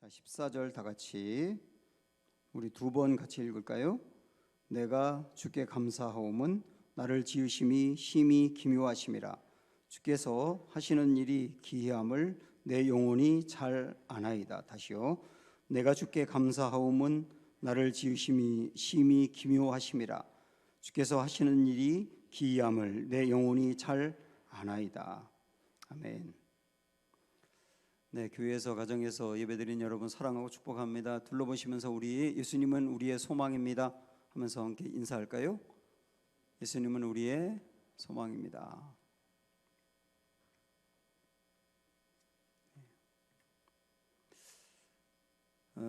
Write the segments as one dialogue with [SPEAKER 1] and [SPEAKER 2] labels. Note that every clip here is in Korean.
[SPEAKER 1] 자, 14절 다 같이 우리 두 번 같이 읽을까요? 내가 주께 감사하오면 나를 지으심이 심히 기묘하심이라. 주께서 하시는 일이 기이함을 내 영혼이 잘 아나이다. 다시요. 내가 주께 감사하오면 나를 지으심이 심히 기묘하심이라. 주께서 하시는 일이 기이함을 내 영혼이 잘 아나이다. 아멘. 네, 교회에서 가정에서 예배드린 여러분 사랑하고 축복합니다. 둘러보시면서 우리 예수님은 우리의 소망입니다 하면서 함께 인사할까요? 예수님은 우리의 소망입니다.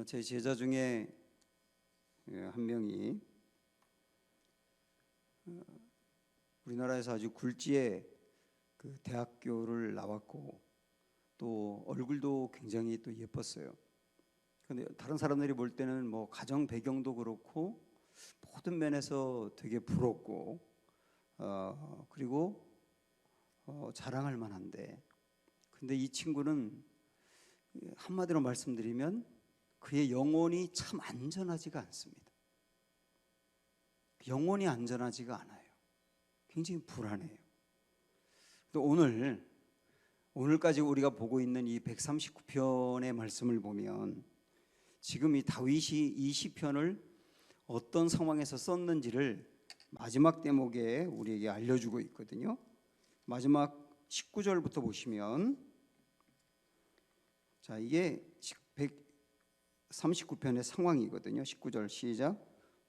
[SPEAKER 1] 제 제자 중에 한 명이 우리나라에서 아주 굴지의 그 대학교를 나왔고 또 얼굴도 굉장히 또 예뻤어요. 근데 다른 사람들이 볼 때는 뭐 가정 배경도 그렇고 모든 면에서 되게 부럽고 그리고 자랑할 만한데, 근데 이 친구는 한마디로 말씀드리면 그의 영혼이 참 안전하지가 않습니다. 영혼이 안전하지가 않아요. 굉장히 불안해요. 또 오늘까지 우리가 보고 있는 이 139편의 말씀을 보면 지금 이 다윗이 이 시편을 어떤 상황에서 썼는지를 마지막 대목에 우리에게 알려주고 있거든요. 마지막 19절부터 보시면, 자, 이게 139편의 상황이거든요. 19절 시작.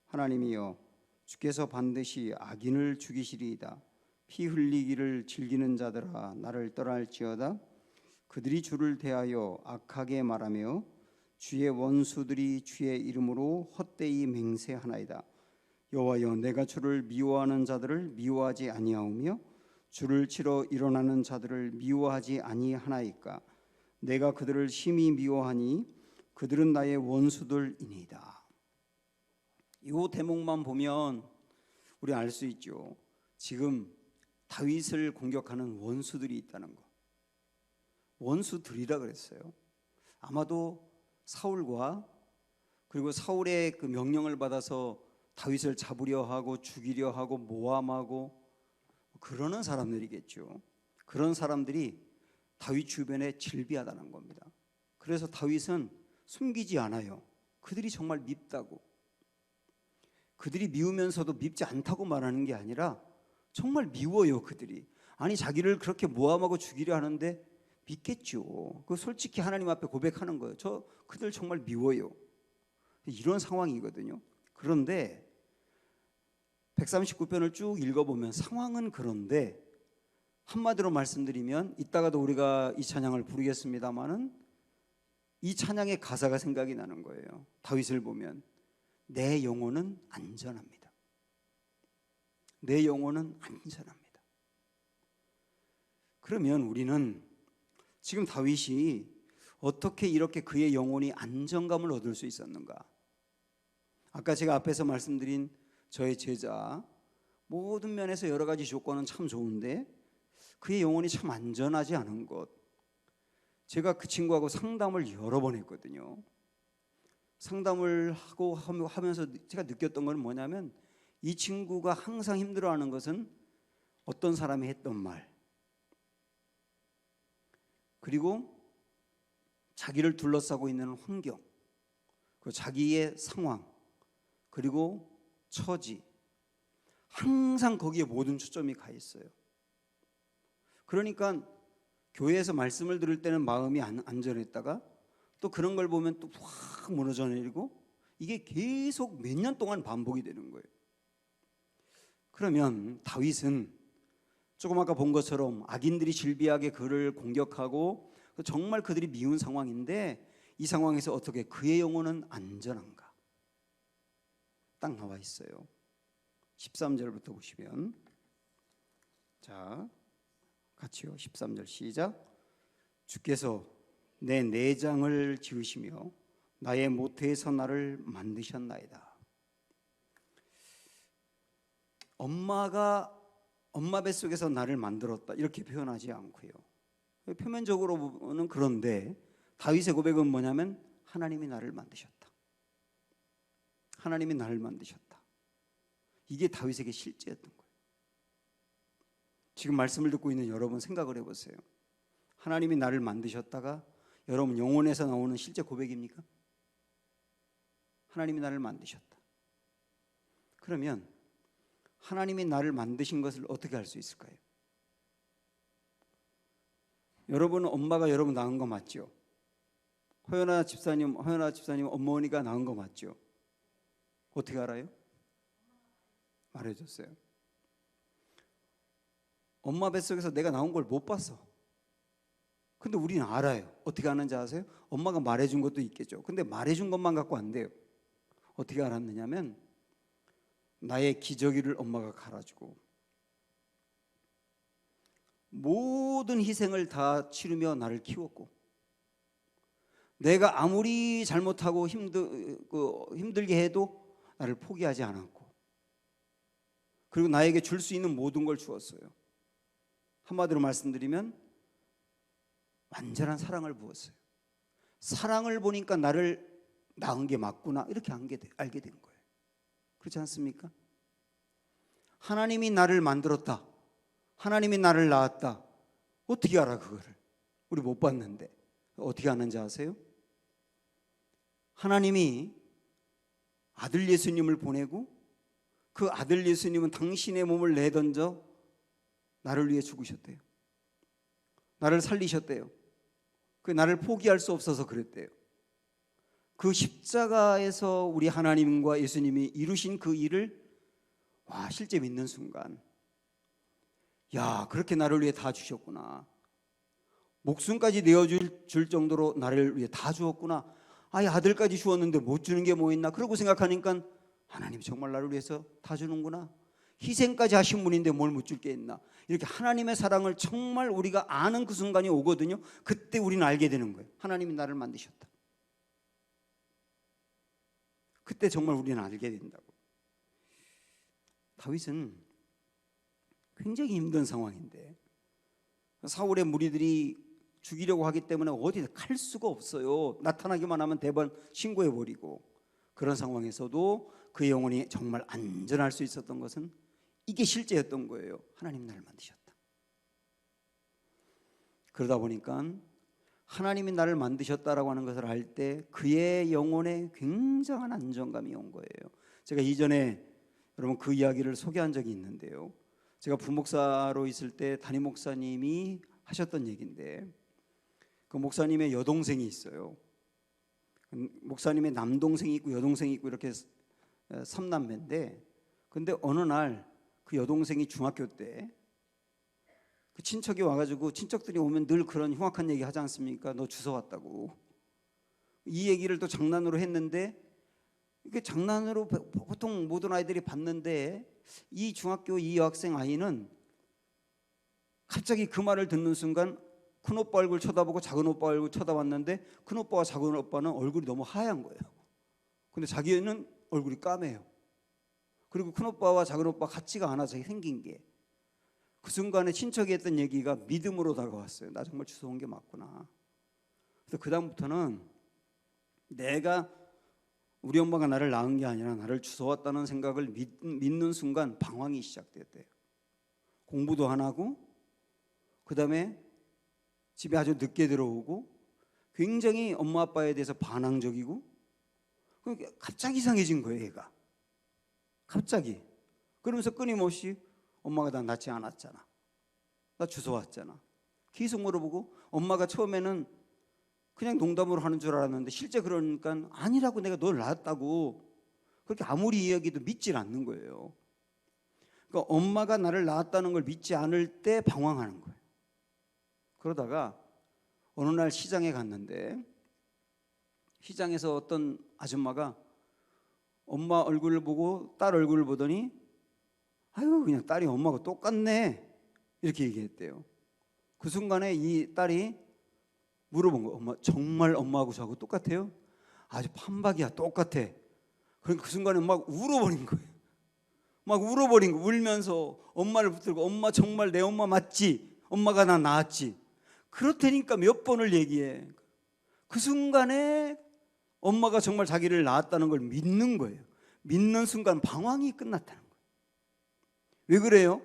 [SPEAKER 1] 하나님이여, 주께서 반드시 악인을 죽이시리이다. 피 흘리기를 즐기는 자들아, 나를 떠날지어다. 그들이 주를 대하여 악하게 말하며 주의 원수들이 주의 이름으로 헛되이 맹세하나이다. 여호와여, 내가 주를 미워하는 자들을 미워하지 아니하오며 주를 치러 일어나는 자들을 미워하지 아니하나이까. 내가 그들을 심히 미워하니 그들은 나의 원수들이니이다. 이 대목만 보면 우리 알 수 있죠. 지금 다윗을 공격하는 원수들이 있다는 거. 원수들이라 그랬어요. 아마도 사울과 그리고 사울의 그 명령을 받아서 다윗을 잡으려 하고 죽이려 하고 모함하고 그러는 사람들이겠죠. 그런 사람들이 다윗 주변에 질비하다는 겁니다. 그래서 다윗은 숨기지 않아요. 그들이 정말 밉다고. 그들이 미우면서도 밉지 않다고 말하는 게 아니라 정말 미워요. 그들이. 아니, 자기를 그렇게 모함하고 죽이려 하는데 믿겠죠. 그 솔직히 하나님 앞에 고백하는 거예요. 그들 정말 미워요. 이런 상황이거든요. 그런데 139편을 쭉 읽어보면 상황은 그런데, 한마디로 말씀드리면 이따가도 우리가 이 찬양을 부르겠습니다마는 이 찬양의 가사가 생각이 나는 거예요. 다윗을 보면 내 영혼은 안전합니다. 내 영혼은 안전합니다. 그러면 우리는 지금 다윗이 어떻게 이렇게 그의 영혼이 안정감을 얻을 수 있었는가? 아까 제가 앞에서 말씀드린 저의 제자, 모든 면에서 여러 가지 조건은 참 좋은데 그의 영혼이 참 안전하지 않은 것, 제가 그 친구하고 상담을 여러 번 했거든요. 상담을 하고 하면서 제가 느꼈던 건 뭐냐면, 이 친구가 항상 힘들어하는 것은 어떤 사람이 했던 말, 그리고 자기를 둘러싸고 있는 환경, 그리고 자기의 상황, 그리고 처지, 항상 거기에 모든 초점이 가 있어요. 그러니까 교회에서 말씀을 들을 때는 마음이 안전했다가 또 그런 걸 보면 또 확 무너져 내리고, 이게 계속 몇 년 동안 반복이 되는 거예요. 그러면 다윗은 조금 아까 본 것처럼 악인들이 질비하게 그를 공격하고 정말 그들이 미운 상황인데, 이 상황에서 어떻게 그의 영혼은 안전한가? 딱 나와 있어요. 13절부터 보시면, 자, 같이요. 13절 시작. 주께서 내 내장을 지으시며 나의 모태에서 나를 만드셨나이다. 엄마 뱃속에서 나를 만들었다 이렇게 표현하지 않고요. 표면적으로는 그런데 다윗의 고백은 뭐냐면 하나님이 나를 만드셨다. 하나님이 나를 만드셨다. 이게 다윗에게 실제였던 거예요. 지금 말씀을 듣고 있는 여러분 생각을 해보세요. 하나님이 나를 만드셨다가 여러분 영혼에서 나오는 실제 고백입니까? 하나님이 나를 만드셨다. 그러면 하나님이 나를 만드신 것을 어떻게 할 수 있을까요? 여러분은 엄마가 여러분 낳은 거 맞죠? 허연아 집사님 어머니가 낳은 거 맞죠? 어떻게 알아요? 말해줬어요. 엄마 뱃속에서 내가 나온 걸 못 봤어. 근데 우리는 알아요. 어떻게 아는지 아세요? 엄마가 말해준 것도 있겠죠. 근데 말해준 것만 갖고 안 돼요. 어떻게 알았느냐면 나의 기저귀를 엄마가 갈아주고 모든 희생을 다 치르며 나를 키웠고, 내가 아무리 잘못하고 힘들게 해도 나를 포기하지 않았고, 그리고 나에게 줄 수 있는 모든 걸 주었어요. 한마디로 말씀드리면 완전한 사랑을 부었어요. 사랑을 보니까 나를 낳은 게 맞구나 이렇게 알게 된 거예요. 그렇지 않습니까? 하나님이 나를 만들었다. 하나님이 나를 낳았다. 어떻게 알아 그거를? 우리 못 봤는데. 어떻게 아는지 아세요? 하나님이 아들 예수님을 보내고 그 아들 예수님은 당신의 몸을 내던져 나를 위해 죽으셨대요. 나를 살리셨대요. 그 나를 포기할 수 없어서 그랬대요. 그 십자가에서 우리 하나님과 예수님이 이루신 그 일을 실제 믿는 순간, 야, 그렇게 나를 위해 다 주셨구나. 목숨까지 내어줄 정도로 나를 위해 다 주었구나. 아들까지 주었는데 못 주는 게 뭐 있나? 그러고 생각하니까 하나님 정말 나를 위해서 다 주는구나. 희생까지 하신 분인데 뭘 못 줄 게 있나? 이렇게 하나님의 사랑을 정말 우리가 아는 그 순간이 오거든요. 그때 우리는 알게 되는 거예요. 하나님이 나를 만드셨다. 그때 정말 우리는 알게 된다고. 다윗은 굉장히 힘든 상황인데 사울의 무리들이 죽이려고 하기 때문에 어디 갈 수가 없어요. 나타나기만 하면 대번 신고해버리고. 그런 상황에서도 그의 영혼이 정말 안전할 수 있었던 것은 이게 실제였던 거예요. 하나님 나를 만드셨다. 그러다 보니까 하나님이 나를 만드셨다라고 하는 것을 알 때 그의 영혼에 굉장한 안정감이 온 거예요. 제가 이전에 여러분 그 이야기를 소개한 적이 있는데요. 제가 부목사로 있을 때 담임 목사님이 하셨던 얘기인데, 그 목사님의 여동생이 있어요. 목사님의 남동생이 있고 여동생이 있고 이렇게 3남매인데, 근데 어느 날 그 여동생이 중학교 때 그 친척이 와가지고, 친척들이 오면 늘 그런 흉악한 얘기 하지 않습니까? 너 주워 왔다고. 이 얘기를 또 장난으로 했는데, 이게 장난으로 보통 모든 아이들이 받는데 이 중학교 이 여학생 아이는 갑자기 그 말을 듣는 순간 큰 오빠 얼굴 쳐다보고 작은 오빠 얼굴 쳐다봤는데 큰 오빠와 작은 오빠는 얼굴이 너무 하얀 거예요. 근데 자기는 얼굴이 까매요. 그리고 큰 오빠와 작은 오빠 같지가 않아서 생긴 게, 그 순간에 친척이 했던 얘기가 믿음으로 다가왔어요. 나 정말 주워 온 게 맞구나. 그래서 그 다음부터는 내가 우리 엄마가 나를 낳은 게 아니라 나를 주워왔다는 생각을 믿는 순간 방황이 시작됐대요. 공부도 안 하고, 그 다음에 집에 아주 늦게 들어오고, 굉장히 엄마 아빠에 대해서 반항적이고, 갑자기 이상해진 거예요, 얘가. 갑자기. 그러면서 끊임없이 엄마가 나 낳지 않았잖아, 나 주워왔잖아, 계속 물어보고, 엄마가 처음에는 그냥 농담으로 하는 줄 알았는데 실제 그러니까 아니라고, 내가 널 낳았다고. 그렇게 아무리 이야기도 믿질 않는 거예요. 그러니까 엄마가 나를 낳았다는 걸 믿지 않을 때 방황하는 거예요. 그러다가 어느 날 시장에 갔는데, 시장에서 어떤 아줌마가 엄마 얼굴을 보고 딸 얼굴을 보더니 아유, 그냥 딸이 엄마하고 똑같네 이렇게 얘기했대요. 그 순간에 이 딸이 물어본 거예요. 엄마 정말 엄마하고 저하고 똑같아요? 아주 판박이야, 똑같아. 그러니까 그 순간에 막 울어버린 거예요. 막 울어버린 거, 울면서 엄마를 붙들고, 엄마 정말 내 엄마 맞지? 엄마가 나 낳았지? 그렇다니까 몇 번을 얘기해. 그 순간에 엄마가 정말 자기를 낳았다는 걸 믿는 거예요. 믿는 순간 방황이 끝났다는 거예요. 왜 그래요?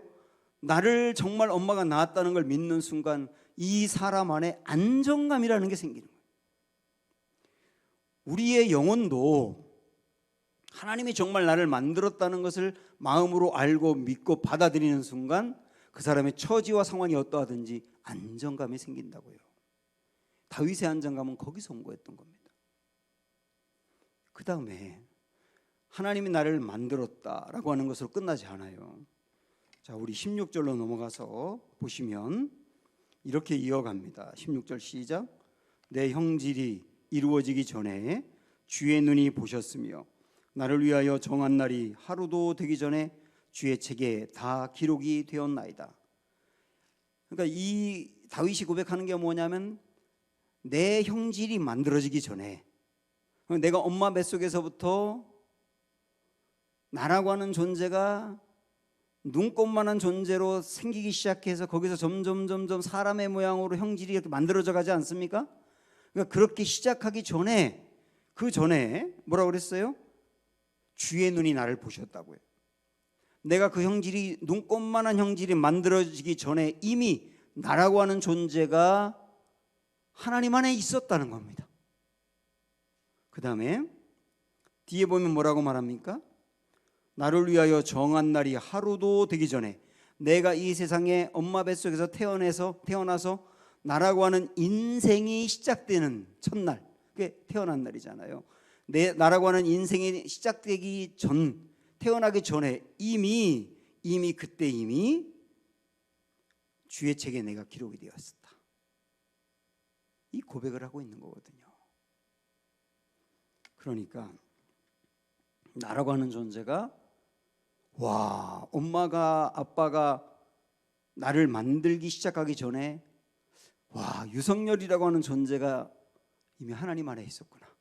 [SPEAKER 1] 나를 정말 엄마가 낳았다는 걸 믿는 순간 이 사람 안에 안정감이라는 게 생기는 거예요. 우리의 영혼도 하나님이 정말 나를 만들었다는 것을 마음으로 알고 믿고 받아들이는 순간 그 사람의 처지와 상황이 어떠하든지 안정감이 생긴다고요. 다윗의 안정감은 거기서 온 거였던 겁니다. 그 다음에 하나님이 나를 만들었다라고 하는 것으로 끝나지 않아요. 자, 우리 16절로 넘어가서 보시면 이렇게 이어갑니다. 16절 시작. 내 형질이 이루어지기 전에 주의 눈이 보셨으며 나를 위하여 정한 날이 하루도 되기 전에 주의 책에 다 기록이 되었나이다. 그러니까 이 다윗이 고백하는 게 뭐냐면 내 형질이 만들어지기 전에, 내가 엄마 뱃속에서부터 나라고 하는 존재가 눈꽃만한 존재로 생기기 시작해서 거기서 점점 사람의 모양으로 형질이 이렇게 만들어져 가지 않습니까? 그러니까 그렇게 시작하기 전에, 그 전에 뭐라고 그랬어요? 주의 눈이 나를 보셨다고요. 내가 그 형질이, 눈꽃만한 형질이 만들어지기 전에 이미 나라고 하는 존재가 하나님 안에 있었다는 겁니다. 그 다음에 뒤에 보면 뭐라고 말합니까? 나를 위하여 정한 날이 하루도 되기 전에, 내가 이 세상에 엄마 뱃속에서 태어나서 나라고 하는 인생이 시작되는 첫날, 그게 태어난 날이잖아요. 나라고 하는 인생이 시작되기 전, 태어나기 전에 이미 그때 주의 책에 내가 기록이 되었었다. 이 고백을 하고 있는 거거든요. 그러니까 나라고 하는 존재가, 와, 엄마가 아빠가 나를 만들기 시작하기 전에, 와, 유석열이라고 하는 존재가 이미 하나님 안에 있었구나.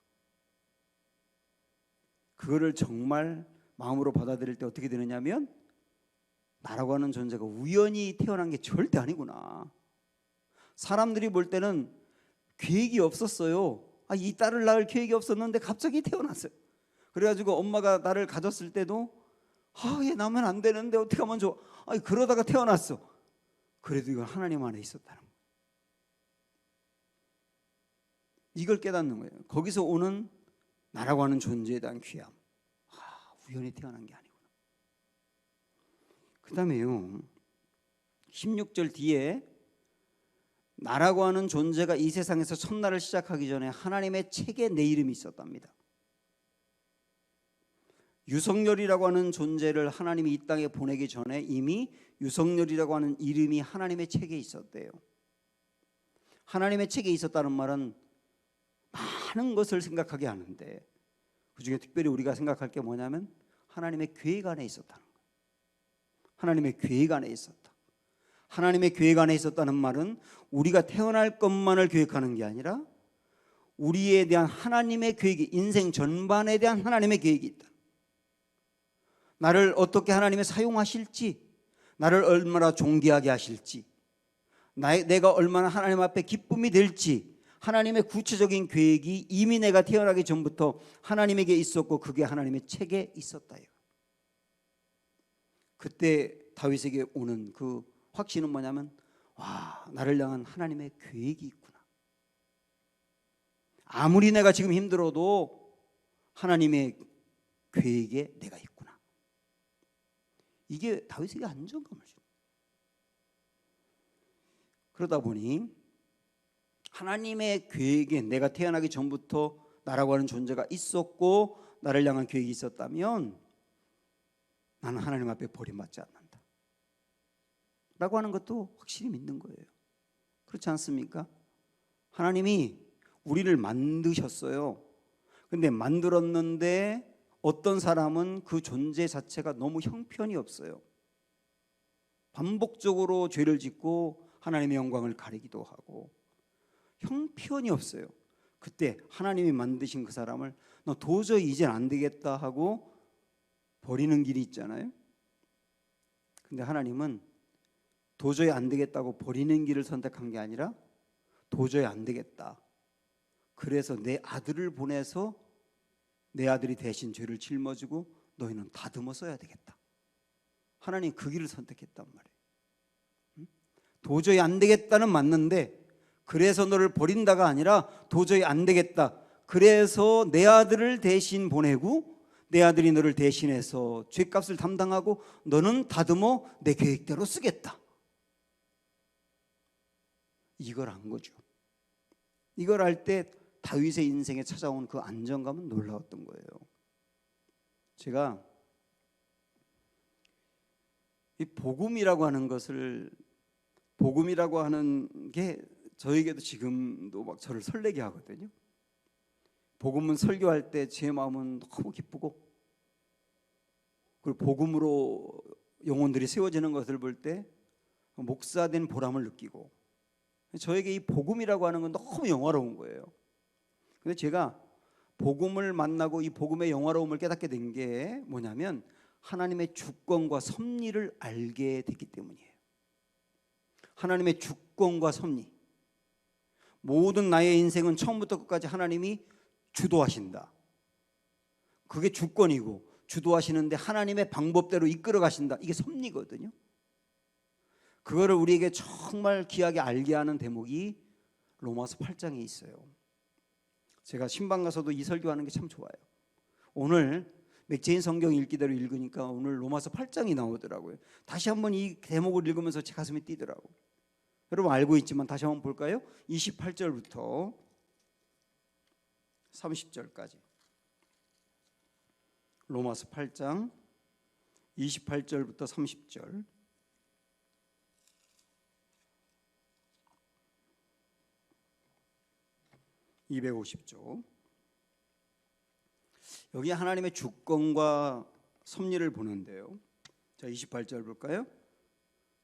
[SPEAKER 1] 그거를 정말 마음으로 받아들일 때 어떻게 되느냐면, 나라고 하는 존재가 우연히 태어난 게 절대 아니구나. 사람들이 볼 때는 계획이 없었어요. 이 딸을 낳을 계획이 없었는데 갑자기 태어났어요. 그래가지고 엄마가 나를 가졌을 때도 얘 낳으면 안 되는데 어떻게 하면 좋아. 그러다가 태어났어. 그래도 이건 하나님 안에 있었다는 거예요. 이걸 깨닫는 거예요. 거기서 오는 나라고 하는 존재에 대한 귀함. 우연히 태어난 게 아니구나. 그 다음에요, 16절 뒤에 나라고 하는 존재가 이 세상에서 첫날을 시작하기 전에 하나님의 책에 내 이름이 있었답니다. 유석열이라고 하는 존재를 하나님이 이 땅에 보내기 전에 이미 유석열이라고 하는 이름이 하나님의 책에 있었대요. 하나님의 책에 있었다는 말은 많은 것을 생각하게 하는데, 그중에 특별히 우리가 생각할 게 뭐냐면 하나님의 계획 안에 있었다는 거예요. 하나님의 계획 안에 있었다. 하나님의 계획 안에 있었다는 말은 우리가 태어날 것만을 계획하는 게 아니라 우리에 대한 하나님의 계획이, 인생 전반에 대한 하나님의 계획이 있다. 나를 어떻게 하나님이 사용하실지, 나를 얼마나 존귀하게 하실지, 내가 얼마나 하나님 앞에 기쁨이 될지, 하나님의 구체적인 계획이 이미 내가 태어나기 전부터 하나님에게 있었고 그게 하나님의 책에 있었다요. 그때 다윗에게 오는 그 확신은 뭐냐면, 와, 나를 향한 하나님의 계획이 있구나. 아무리 내가 지금 힘들어도 하나님의 계획에 내가 있구나. 이게 다윗에게 안정감을 줍니다. 그러다 보니 하나님의 계획에 내가 태어나기 전부터 나라고 하는 존재가 있었고 나를 향한 계획이 있었다면 나는 하나님 앞에 버림받지 않는다 라고 하는 것도 확실히 믿는 거예요. 그렇지 않습니까? 하나님이 우리를 만드셨어요. 근데 만들었는데 어떤 사람은 그 존재 자체가 너무 형편이 없어요. 반복적으로 죄를 짓고 하나님의 영광을 가리기도 하고 형편이 없어요. 그때 하나님이 만드신 그 사람을 너 도저히 이젠 안 되겠다 하고 버리는 길이 있잖아요. 근데 하나님은 도저히 안 되겠다고 버리는 길을 선택한 게 아니라 도저히 안 되겠다, 그래서 내 아들을 보내서 내 아들이 대신 죄를 짊어지고 너희는 다듬어 써야 되겠다. 하나님 그 길을 선택했단 말이에요. 도저히 안 되겠다는 맞는데, 그래서 너를 버린다가 아니라 도저히 안 되겠다, 그래서 내 아들을 대신 보내고 내 아들이 너를 대신해서 죄값을 담당하고 너는 다듬어 내 계획대로 쓰겠다. 이걸 한 거죠. 이걸 할 때 다윗의 인생에 찾아온 그 안정감은 놀라웠던 거예요. 제가 이 복음이라고 하는 것을, 복음이라고 하는 게 저에게도 지금도 막 저를 설레게 하거든요. 복음은 설교할 때 제 마음은 너무 기쁘고, 그리고 복음으로 영혼들이 세워지는 것을 볼 때 목사된 보람을 느끼고, 저에게 이 복음이라고 하는 건 너무 영화로운 거예요. 근데 제가 복음을 만나고 이 복음의 영화로움을 깨닫게 된 게 뭐냐면 하나님의 주권과 섭리를 알게 됐기 때문이에요. 하나님의 주권과 섭리. 모든 나의 인생은 처음부터 끝까지 하나님이 주도하신다. 그게 주권이고, 주도하시는데 하나님의 방법대로 이끌어 가신다. 이게 섭리거든요. 그거를 우리에게 정말 귀하게 알게 하는 대목이 로마서 8장에 있어요. 제가 신방 가서도 이 설교하는 게 참 좋아요. 오늘 맥제인 성경 읽기대로 읽으니까 오늘 로마서 8장이 나오더라고요. 다시 한번 이 대목을 읽으면서 제 가슴이 뛰더라고요. 여러분 알고 있지만 다시 한번 볼까요? 28절부터 30절까지. 로마서 8장 28절부터 30절. (250조) 여기 하나님의 주권과 섭리를 보는데요. 자, 28절 볼까요?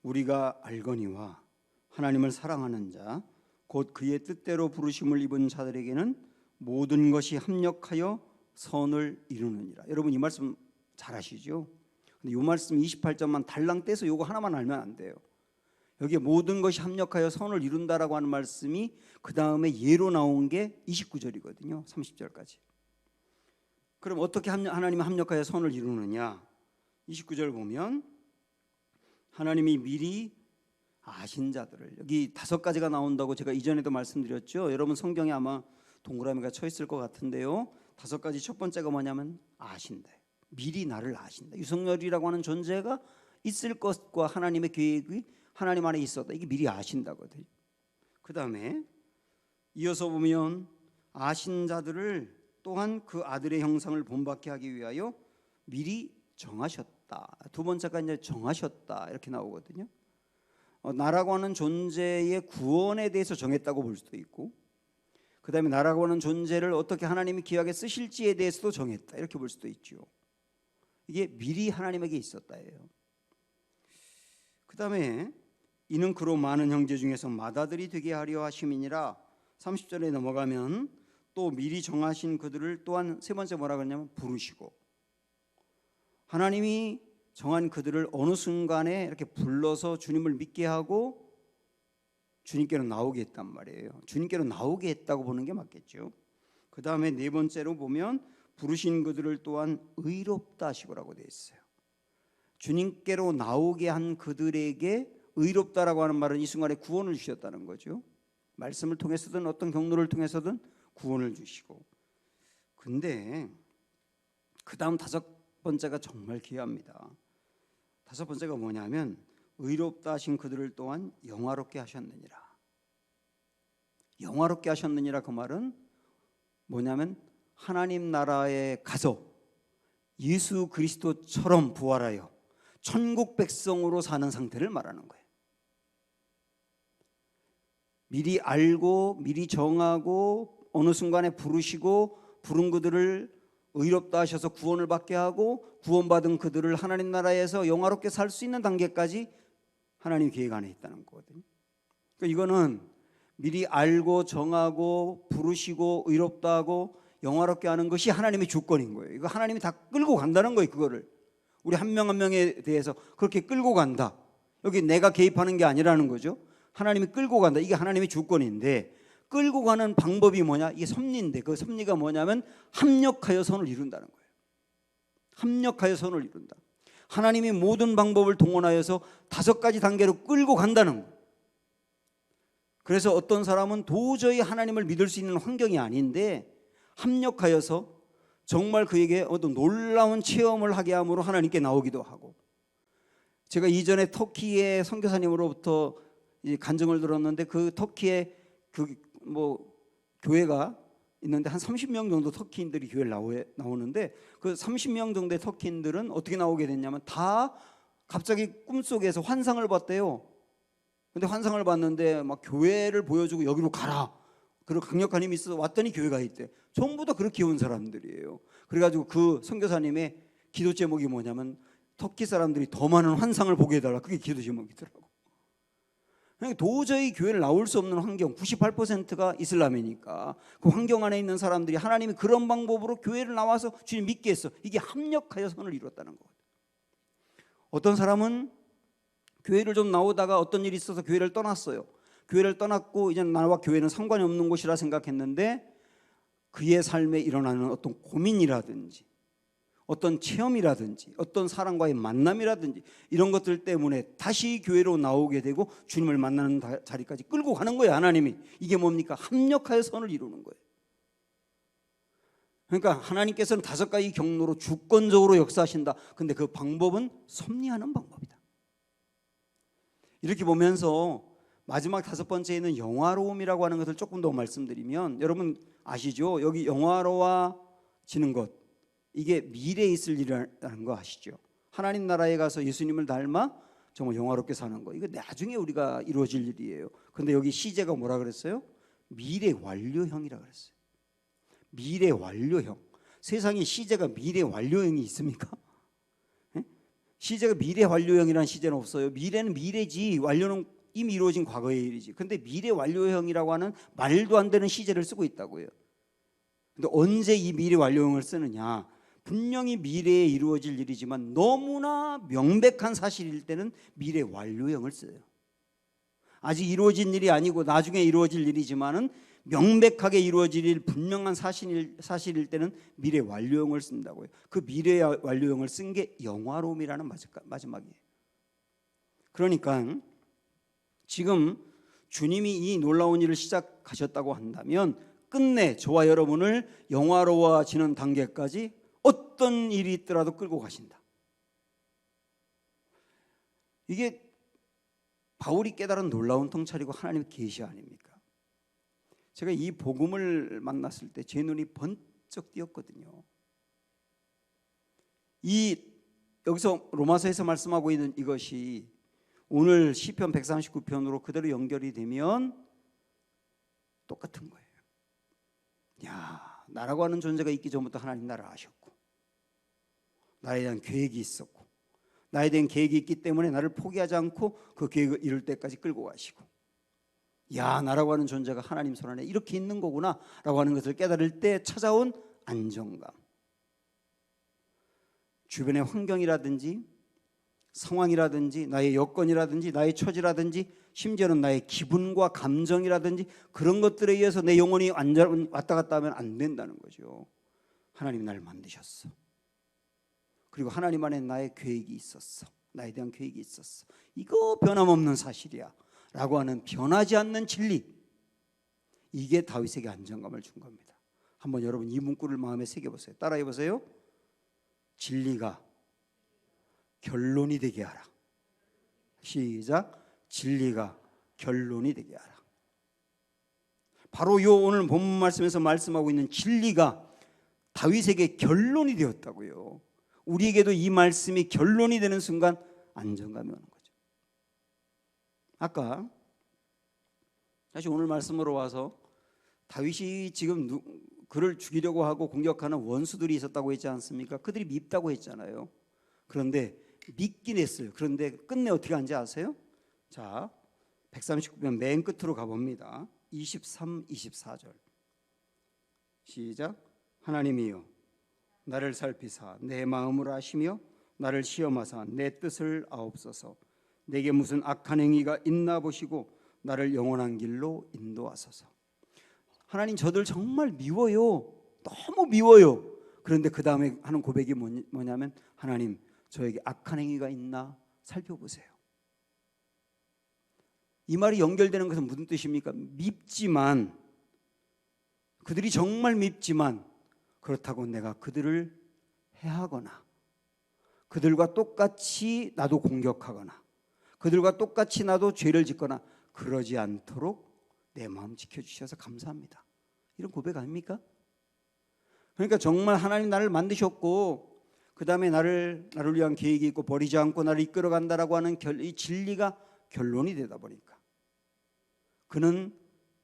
[SPEAKER 1] 우리가 알거니와 하나님을 사랑하는 자 곧 그의 뜻대로 부르심을 입은 자들에게는 모든 것이 합력하여 선을 이루느니라. 여러분 이 말씀 잘 아시죠? 근데 이 말씀 28절만 달랑 떼서 이거 하나만 알면 안 돼요. 여기에 모든 것이 합력하여 선을 이룬다라고 하는 말씀이 그 다음에 예로 나온 게 29절이거든요. 30절까지. 그럼 어떻게 하나님이 합력하여 선을 이루느냐? 29절 보면 하나님이 미리 아신 자들을, 여기 5가지가 나온다고 제가 이전에도 말씀드렸죠. 여러분 성경에 아마 동그라미가 쳐 있을 것 같은데요. 5가지 첫 번째가 뭐냐면 아신다. 미리 나를 아신다. 유석열이라고 하는 존재가 있을 것과 하나님의 계획이 하나님 안에 있었다. 이게 미리 아신다거든요. 그 다음에 이어서 보면 아신 자들을 또한 그 아들의 형상을 본받게 하기 위하여 미리 정하셨다. 두 번째가 이제 정하셨다 이렇게 나오거든요. 나라고 하는 존재의 구원에 대해서 정했다고 볼 수도 있고, 그 다음에 나라고 하는 존재를 어떻게 하나님이 귀하게 쓰실지에 대해서도 정했다 이렇게 볼 수도 있죠. 이게 미리 하나님에게 있었다예요. 그 다음에 이는 그로 많은 형제 중에서 맏아들이 되게 하려 하심이니라. 30절에 넘어가면 또 미리 정하신 그들을 또한 세 번째 뭐라 그러냐면 부르시고, 하나님이 정한 그들을 어느 순간에 이렇게 불러서 주님을 믿게 하고 주님께로 나오게 했단 말이에요. 주님께로 나오게 했다고 보는 게 맞겠죠. 그 다음에 네 번째로 보면 부르신 그들을 또한 의롭다 하시고라고 되어 있어요. 주님께로 나오게 한 그들에게 의롭다라고 하는 말은 이 순간에 구원을 주셨다는 거죠. 말씀을 통해서든 어떤 경로를 통해서든 구원을 주시고. 근데 그 다음 5번째가 정말 귀합니다. 5번째가 뭐냐면 의롭다 하신 그들을 또한 영화롭게 하셨느니라. 영화롭게 하셨느니라, 그 말은 뭐냐면 하나님 나라에 가서 예수 그리스도처럼 부활하여 천국 백성으로 사는 상태를 말하는 거예요. 미리 알고 미리 정하고 어느 순간에 부르시고 부른 그들을 의롭다 하셔서 구원을 받게 하고 구원받은 그들을 하나님 나라에서 영화롭게 살 수 있는 단계까지 하나님 계획 안에 있다는 거거든요. 그러니까 이거는 미리 알고 정하고 부르시고 의롭다 하고 영화롭게 하는 것이 하나님의 주권인 거예요. 이거 하나님이 다 끌고 간다는 거예요. 그거를 우리 한 명 한 명에 대해서 그렇게 끌고 간다. 여기 내가 개입하는 게 아니라는 거죠. 하나님이 끌고 간다. 이게 하나님의 주권인데, 끌고 가는 방법이 뭐냐? 이게 섭리인데 그 섭리가 뭐냐면 합력하여 선을 이룬다는 거예요. 합력하여 선을 이룬다. 하나님이 모든 방법을 동원하여서 5가지 단계로 끌고 간다는 거예요. 그래서 어떤 사람은 도저히 하나님을 믿을 수 있는 환경이 아닌데 합력하여서 정말 그에게 어떤 놀라운 체험을 하게 함으로 하나님께 나오기도 하고, 제가 이전에 터키의 선교사님으로부터 간증을 들었는데 그 터키에 교회가 있는데 한 30명 정도 터키인들이 교회를 나오는데 그 30명 정도의 터키인들은 어떻게 나오게 됐냐면 다 갑자기 꿈속에서 환상을 봤대요. 근데 환상을 봤는데 막 교회를 보여주고 여기로 가라, 그리고 강력한 힘이 있어서 왔더니 교회가 있대. 전부 다 그렇게 온 사람들이에요. 그래가지고 그 선교사님의 기도 제목이 뭐냐면 터키 사람들이 더 많은 환상을 보게 해달라. 그게 기도 제목이더라고. 그러니까 도저히 교회를 나올 수 없는 환경, 98%가 이슬람이니까 그 환경 안에 있는 사람들이 하나님이 그런 방법으로 교회를 나와서 주님 믿게 했어. 이게 합력하여 선을 이뤘다는 거거든요. 어떤 사람은 교회를 좀 나오다가 어떤 일이 있어서 교회를 떠났어요. 교회를 떠났고 이제 나와 교회는 상관이 없는 곳이라 생각했는데 그의 삶에 일어나는 어떤 고민이라든지 어떤 체험이라든지 어떤 사람과의 만남이라든지 이런 것들 때문에 다시 교회로 나오게 되고 주님을 만나는 자리까지 끌고 가는 거예요. 하나님이. 이게 뭡니까? 합력하여 선을 이루는 거예요. 그러니까 하나님께서는 5가지 경로로 주권적으로 역사하신다. 근데 그 방법은 섭리하는 방법이다. 이렇게 보면서 마지막 5번째에는 영화로움이라고 하는 것을 조금 더 말씀드리면, 여러분 아시죠? 여기 영화로워지는 것, 이게 미래에 있을 일이라는 거 아시죠? 하나님 나라에 가서 예수님을 닮아 정말 영화롭게 사는 거, 이거 나중에 우리가 이루어질 일이에요. 근데 여기 시제가 뭐라 그랬어요? 미래 완료형이라 그랬어요. 미래 완료형. 세상에 시제가 미래 완료형이 있습니까? 시제가 미래 완료형이라는 시제는 없어요. 미래는 미래지, 완료는 이미 이루어진 과거의 일이지. 근데 미래 완료형이라고 하는 말도 안 되는 시제를 쓰고 있다고요. 근데 언제 이 미래 완료형을 쓰느냐? 분명히 미래에 이루어질 일이지만 너무나 명백한 사실일 때는 미래 완료형을 써요. 아직 이루어진 일이 아니고 나중에 이루어질 일이지만은 명백하게 이루어질 일, 분명한 사실일 때는 미래 완료형을 쓴다고요. 그 미래 완료형을 쓴 게 영화로움이라는 마지막이에요. 그러니까 지금 주님이 이 놀라운 일을 시작하셨다고 한다면 끝내 저와 여러분을 영화로워지는 단계까지 어떤 일이 있더라도 끌고 가신다. 이게 바울이 깨달은 놀라운 통찰이고 하나님의 계시 아닙니까? 제가 이 복음을 만났을 때 제 눈이 번쩍 띄었거든요. 여기서 로마서에서 말씀하고 있는 이것이 오늘 시편 139편으로 그대로 연결이 되면 똑같은 거예요. 야, 나라고 하는 존재가 있기 전부터 하나님 나를 아셨고 나에 대한 계획이 있었고 나에 대한 계획이 있기 때문에 나를 포기하지 않고 그 계획을 이룰 때까지 끌고 가시고, 야, 나라고 하는 존재가 하나님 손 안에 이렇게 있는 거구나 라고 하는 것을 깨달을 때 찾아온 안정감. 주변의 환경이라든지 상황이라든지 나의 여건이라든지 나의 처지라든지 심지어는 나의 기분과 감정이라든지 그런 것들에 의해서 내 영혼이 왔다 갔다 하면 안 된다는 거죠. 하나님이 나를 만드셨어. 그리고 하나님 안에 나의 계획이 있었어. 나에 대한 계획이 있었어. 이거 변함없는 사실이야 라고 하는 변하지 않는 진리, 이게 다윗에게 안정감을 준 겁니다. 한번 여러분 이 문구를 마음에 새겨보세요. 따라해 보세요. 진리가 결론이 되게 하라. 시작. 진리가 결론이 되게 하라. 바로 요 오늘 본문 말씀에서 말씀하고 있는 진리가 다윗에게 결론이 되었다고요. 우리에게도 이 말씀이 결론이 되는 순간 안정감이 오는 거죠. 아까 다시 오늘 말씀으로 와서 다윗이 지금 그를 죽이려고 하고 공격하는 원수들이 있었다고 했지 않습니까? 그들이 밉다고 했잖아요. 그런데 믿긴 했어요. 그런데 끝내 어떻게 한지 아세요? 자, 139편 맨 끝으로 가봅니다. 23, 24절 시작. 하나님이여 나를 살피사 내 마음을 아시며 나를 시험하사 내 뜻을 아옵소서. 내게 무슨 악한 행위가 있나 보시고 나를 영원한 길로 인도하소서. 하나님 저들 정말 미워요. 너무 미워요. 그런데 그 다음에 하는 고백이 뭐냐면 하나님 저에게 악한 행위가 있나 살펴보세요. 이 말이 연결되는 것은 무슨 뜻입니까? 밉지만, 그들이 정말 밉지만 그렇다고 내가 그들을 해하거나 그들과 똑같이 나도 공격하거나 그들과 똑같이 나도 죄를 짓거나 그러지 않도록 내 마음 지켜주셔서 감사합니다. 이런 고백 아닙니까? 그러니까 정말 하나님 나를 만드셨고 그 다음에 나를 위한 계획이 있고 버리지 않고 나를 이끌어간다라고 하는 이 진리가 결론이 되다 보니까 그는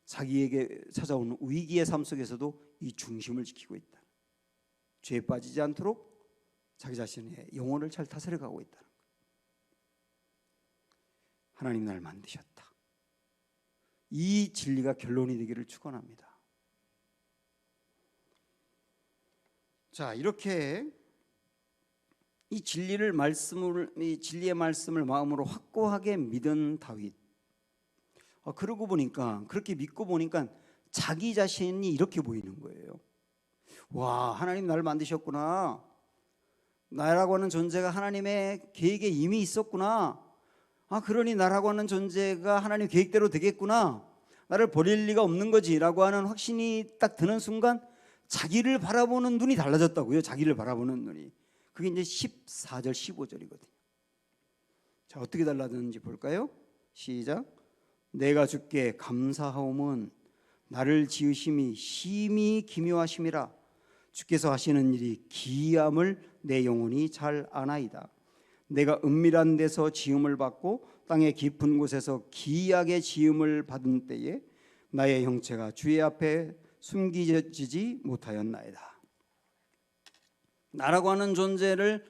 [SPEAKER 1] 자기에게 찾아오는 위기의 삶 속에서도 이 중심을 지키고 있다. 죄에 빠지지 않도록 자기 자신의 영혼을 잘 다스려 가고 있다는 거예요. 하나님 나를 만드셨다. 이 진리가 결론이 되기를 축원합니다. 자, 이렇게 이 진리의 말씀을 마음으로 확고하게 믿은 다윗. 그러고 보니까 그렇게 믿고 보니까 자기 자신이 이렇게 보이는 거예요. 와, 하나님 나를 만드셨구나. 나라고 하는 존재가 하나님의 계획에 이미 있었구나. 그러니 나라고 하는 존재가 하나님 계획대로 되겠구나. 나를 버릴 리가 없는 거지라고 하는 확신이 딱 드는 순간 자기를 바라보는 눈이 달라졌다고요. 자기를 바라보는 눈이. 그게 이제 14절 15절이거든요. 자, 어떻게 달라졌는지 볼까요? 시작. 내가 주께 감사하오면 나를 지으심이 심히 기묘하심이라. 주께서 하시는 일이 기이함을 내 영혼이 잘 아나이다. 내가 은밀한 데서 지음을 받고 땅의 깊은 곳에서 기이하게 지음을 받은 때에 나의 형체가 주의 앞에 숨기지지 못하였나이다. 나라고 하는 존재를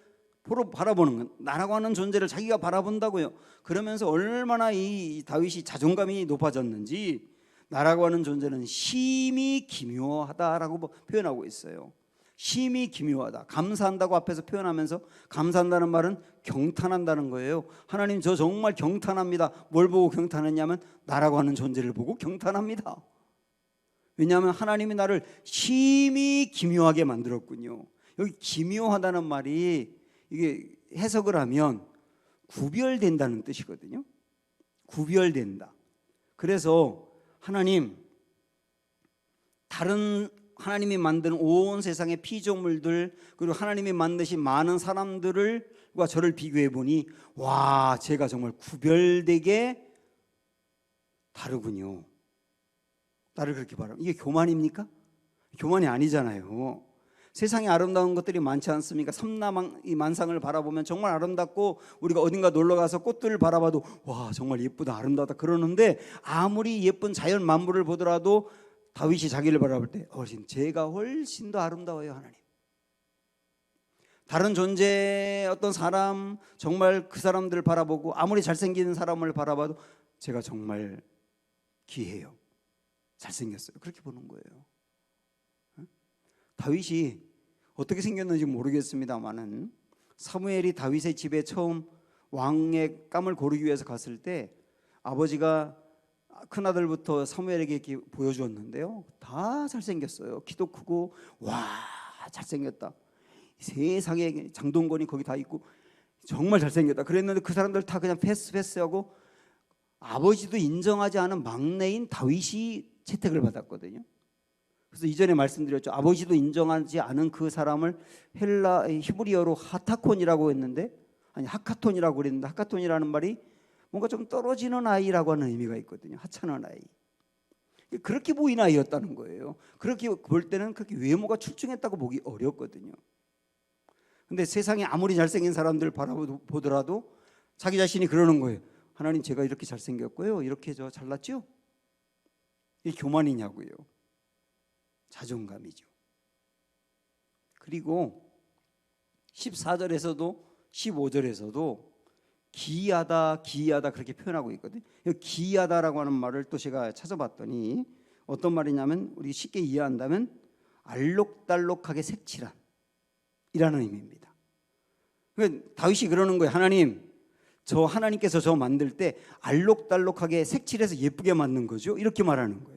[SPEAKER 1] 바라보는 건, 나라고 하는 존재를 자기가 바라본다고요. 그러면서 얼마나 이 다윗이 자존감이 높아졌는지 나라고 하는 존재는 심히 기묘하다라고 표현하고 있어요. 심히 기묘하다. 감사한다고 앞에서 표현하면서 감사한다는 말은 경탄한다는 거예요. 하나님 저 정말 경탄합니다. 뭘 보고 경탄했냐면 나라고 하는 존재를 보고 경탄합니다. 왜냐하면 하나님이 나를 심히 기묘하게 만들었군요. 여기 기묘하다는 말이 이게 해석을 하면 구별된다는 뜻이거든요. 구별된다. 그래서 하나님이 만든 온 세상의 피조물들 그리고 하나님이 만드신 많은 사람들과 저를 비교해 보니 와, 제가 정말 구별되게 다르군요. 나를 그렇게 바라보면 이게 교만입니까? 교만이 아니잖아요. 세상에 아름다운 것들이 많지 않습니까? 삼라만상을 바라보면 정말 아름답고 우리가 어딘가 놀러가서 꽃들을 바라봐도 와, 정말 예쁘다, 아름다다 그러는데 아무리 예쁜 자연 만물을 보더라도 다윗이 자기를 바라볼 때 제가 훨씬 더 아름다워요. 하나님. 다른 존재 어떤 사람 정말 그 사람들을 바라보고 아무리 잘생긴 사람을 바라봐도 제가 정말 귀해요. 잘생겼어요. 그렇게 보는 거예요. 다윗이 어떻게 생겼는지 모르겠습니다만은 사무엘이 다윗의 집에 처음 왕의 감을 고르기 위해서 갔을 때 아버지가 큰아들부터 사무엘에게 이렇게 보여주었는데요. 다 잘생겼어요. 키도 크고 와, 잘생겼다. 세상에 장동건이 거기 다 있고 정말 잘생겼다. 그랬는데 그 사람들 다 그냥 패스하고 아버지도 인정하지 않은 막내인 다윗이 채택을 받았거든요. 그래서 이전에 말씀드렸죠. 아버지도 인정하지 않은 그 사람을 히브리어로 하타콘이라고 했는데 하카톤이라고 그랬는데 하카톤이라는 말이 뭔가 좀 떨어지는 아이라고 하는 의미가 있거든요. 하찮은 아이. 그렇게 보이는 아이였다는 거예요. 그렇게 볼 때는 그렇게 외모가 출중했다고 보기 어렵거든요. 근데 세상에 아무리 잘생긴 사람들 바라보더라도 자기 자신이 그러는 거예요. 하나님 제가 이렇게 잘생겼고요. 이렇게 저 잘났죠? 이게 교만이냐고요. 자존감이죠. 그리고 14절에서도 15절에서도 기이하다 그렇게 표현하고 있거든요. 기이하다라고 하는 말을 또 제가 찾아봤더니 어떤 말이냐면 우리 쉽게 이해한다면 알록달록하게 색칠한 이라는 의미입니다. 그러니까 다윗이 그러는 거예요. 하나님께서 저 만들 때 알록달록하게 색칠해서 예쁘게 만든 거죠. 이렇게 말하는 거예요.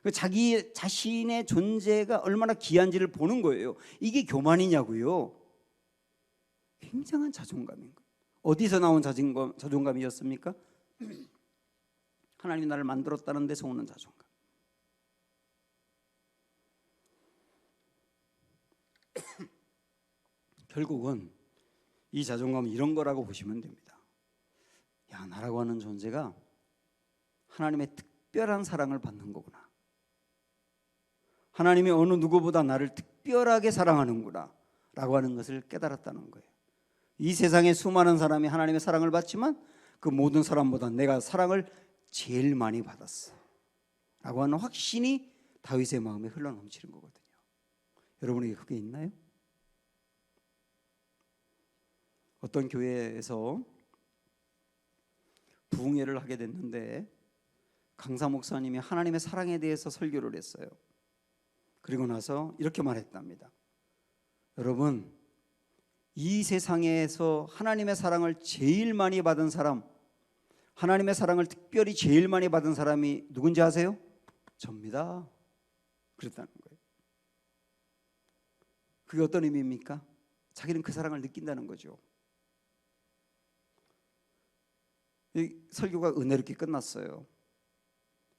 [SPEAKER 1] 자기 자신의 존재가 얼마나 귀한지를 보는 거예요. 이게 교만이냐고요. 굉장한 자존감인 거예요. 어디서 나온 자존감이었습니까? 하나님이 나를 만들었다는 데서 오는 자존감. 결국은 이 자존감은 이런 거라고 보시면 됩니다. 야, 나라고 하는 존재가 하나님의 특별한 사랑을 받는 거구나. 하나님이 어느 누구보다 나를 특별하게 사랑하는구나 라고 하는 것을 깨달았다는 거예요. 이 세상에 수많은 사람이 하나님의 사랑을 받지만 그 모든 사람보다 내가 사랑을 제일 많이 받았어 라고 하는 확신이 다윗의 마음에 흘러넘치는 거거든요. 여러분에게 그게 있나요? 어떤 교회에서 부흥회를 하게 됐는데 강사 목사님이 하나님의 사랑에 대해서 설교를 했어요. 그리고 나서 이렇게 말했답니다. 여러분, 이 세상에서 하나님의 사랑을 제일 많이 받은 사람, 하나님의 사랑을 특별히 제일 많이 받은 사람이 누군지 아세요? 접니다. 그랬다는 거예요. 그게 어떤 의미입니까? 자기는 그 사랑을 느낀다는 거죠. 이 설교가 은혜롭게 끝났어요.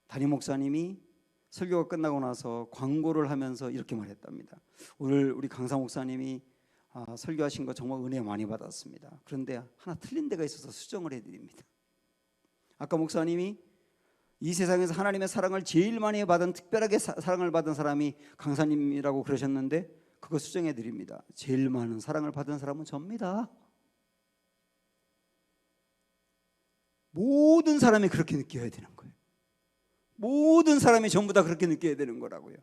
[SPEAKER 1] 담임 목사님이 설교가 끝나고 나서 광고를 하면서 이렇게 말했답니다. 오늘 우리 강사 목사님이 설교하신 거 정말 은혜 많이 받았습니다. 그런데 하나 틀린 데가 있어서 수정을 해드립니다. 아까 목사님이 이 세상에서 하나님의 사랑을 제일 많이 받은, 특별하게 사랑을 받은 사람이 강사님이라고 그러셨는데 그거 수정해드립니다. 제일 많은 사랑을 받은 사람은 접니다. 모든 사람이 그렇게 느껴야 되는 거예요. 모든 사람이 전부 다 그렇게 느껴야 되는 거라고요.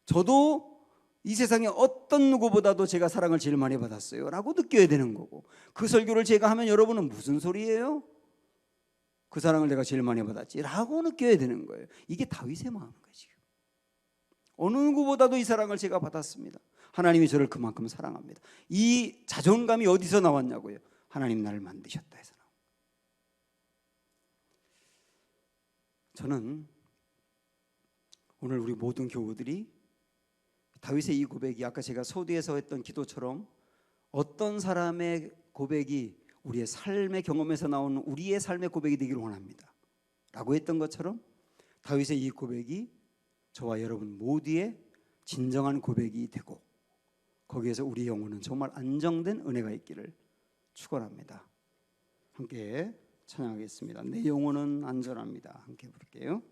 [SPEAKER 1] 저도 이 세상에 어떤 누구보다도 제가 사랑을 제일 많이 받았어요 라고 느껴야 되는 거고, 그 설교를 제가 하면 여러분은 무슨 소리예요? 그 사랑을 내가 제일 많이 받았지 라고 느껴야 되는 거예요. 이게 다윗의 마음인 거지. 어느 누구보다도 이 사랑을 제가 받았습니다. 하나님이 저를 그만큼 사랑합니다. 이 자존감이 어디서 나왔냐고요? 하나님 나를 만드셨다 해서. 저는 오늘 우리 모든 교우들이 다윗의 이 고백이 아까 제가 소두에서 했던 기도처럼 어떤 사람의 고백이 우리의 삶의 경험에서 나오는 우리의 삶의 고백이 되기를 원합니다 라고 했던 것처럼 다윗의 이 고백이 저와 여러분 모두의 진정한 고백이 되고 거기에서 우리 영혼은 정말 안정된 은혜가 있기를 축원합니다. 함께 찬양하겠습니다. 내 영혼은 안전합니다. 함께 부를게요.